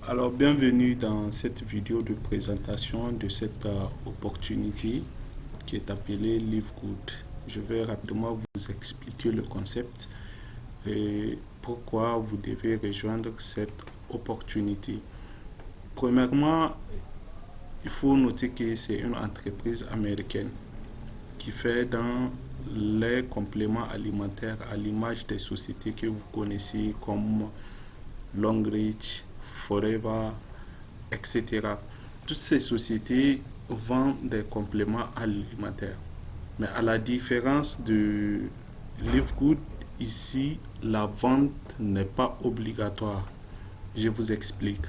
Alors, bienvenue dans cette vidéo de présentation de cette opportunité qui est appelée Live Good. Je vais rapidement vous expliquer le concept et pourquoi vous devez rejoindre cette opportunité. Premièrement, il faut noter que c'est une entreprise américaine qui fait dans les compléments alimentaires à l'image des sociétés que vous connaissez comme Longreach, Forever, etc. Toutes ces sociétés vendent des compléments alimentaires. Mais à la différence de Live Good, ici, la vente n'est pas obligatoire. Je vous explique.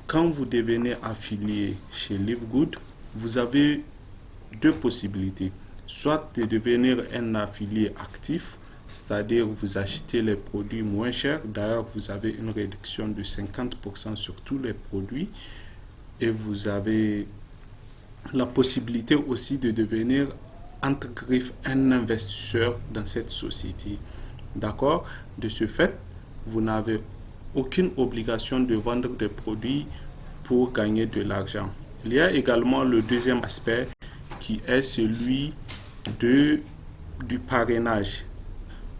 Quand vous devenez affilié chez Live Good, vous avez deux possibilités. Soit de devenir un affilié actif, c'est-à-dire vous achetez les produits moins chers. D'ailleurs, vous avez une réduction de 50% sur tous les produits. Et vous avez la possibilité aussi de devenir, entre griffes, un investisseur dans cette société. D'accord? De ce fait, vous n'avez aucune obligation de vendre des produits pour gagner de l'argent. Il y a également le deuxième aspect qui est celui du parrainage.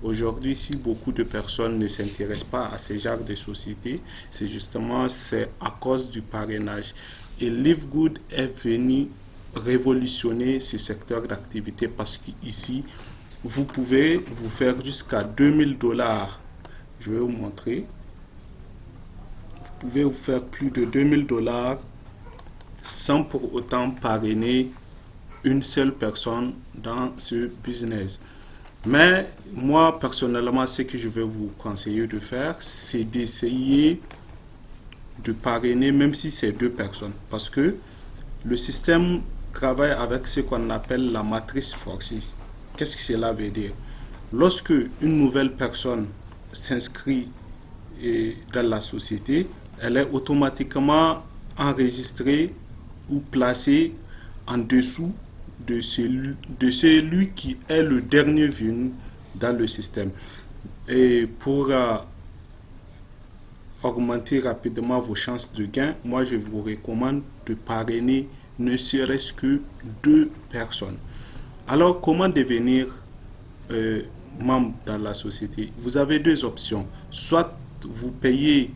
Aujourd'hui, si beaucoup de personnes ne s'intéressent pas à ce genre de sociétés, c'est justement à cause du parrainage. Et Live Good est venu révolutionner ce secteur d'activité parce qu'ici, vous pouvez vous faire jusqu'à 2000 $. Je vais vous montrer. Vous pouvez vous faire plus de 2000 $ sans pour autant parrainer une seule personne dans ce business. Mais moi, personnellement, ce que je vais vous conseiller de faire, c'est d'essayer de parrainer, même si c'est 2 personnes. Parce que le système travaille avec ce qu'on appelle la matrice forcée. Qu'est-ce que cela veut dire? Lorsque une nouvelle personne s'inscrit dans la société, elle est automatiquement enregistrée ou placée en dessous de celui qui est le dernier venu dans le système. Et pour augmenter rapidement vos chances de gain, moi je vous recommande de parrainer ne serait-ce que 2 personnes. Alors, comment devenir membre dans la société? Vous avez 2 options. Soit vous payez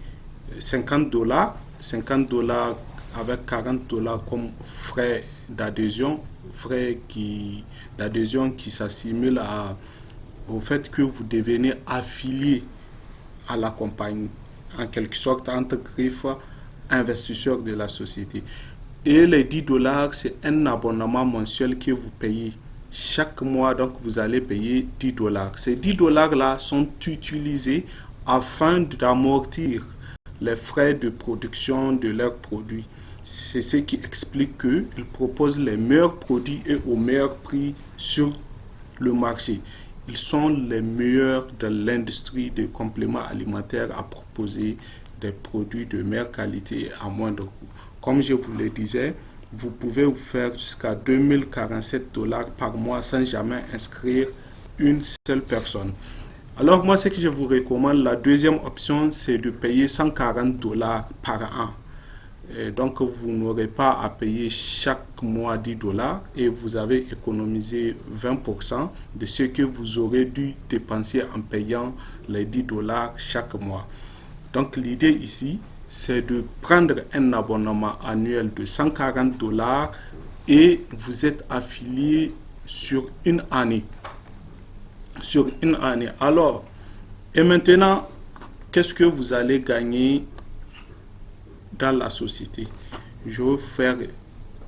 50 $, avec 40 $ comme frais d'adhésion, d'adhésion qui s'assimile au fait que vous devenez affilié à la compagnie, en quelque sorte, entre griffes, investisseur de la société. Et les 10 $, c'est un abonnement mensuel que vous payez. Chaque mois, donc, vous allez payer 10 $. Ces 10 $-là sont utilisés afin d'amortir les frais de production de leurs produits. C'est ce qui explique qu'ils proposent les meilleurs produits et au meilleur prix sur le marché. Ils sont les meilleurs de l'industrie des compléments alimentaires à proposer des produits de meilleure qualité à moindre coût. Comme je vous le disais, vous pouvez vous faire jusqu'à 2047 $ par mois sans jamais inscrire une seule personne. Alors moi, ce que je vous recommande, la deuxième option, c'est de payer 140 $ par an. Et donc, vous n'aurez pas à payer chaque mois 10 $ et vous avez économisé 20% de ce que vous aurez dû dépenser en payant les 10 $ chaque mois. Donc, l'idée ici, c'est de prendre un abonnement annuel de 140 $ et vous êtes affilié sur une année. Sur une année. Alors, et maintenant, qu'est-ce que vous allez gagner dans la société? Je vais faire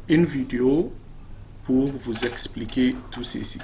une vidéo pour vous expliquer tout ceci.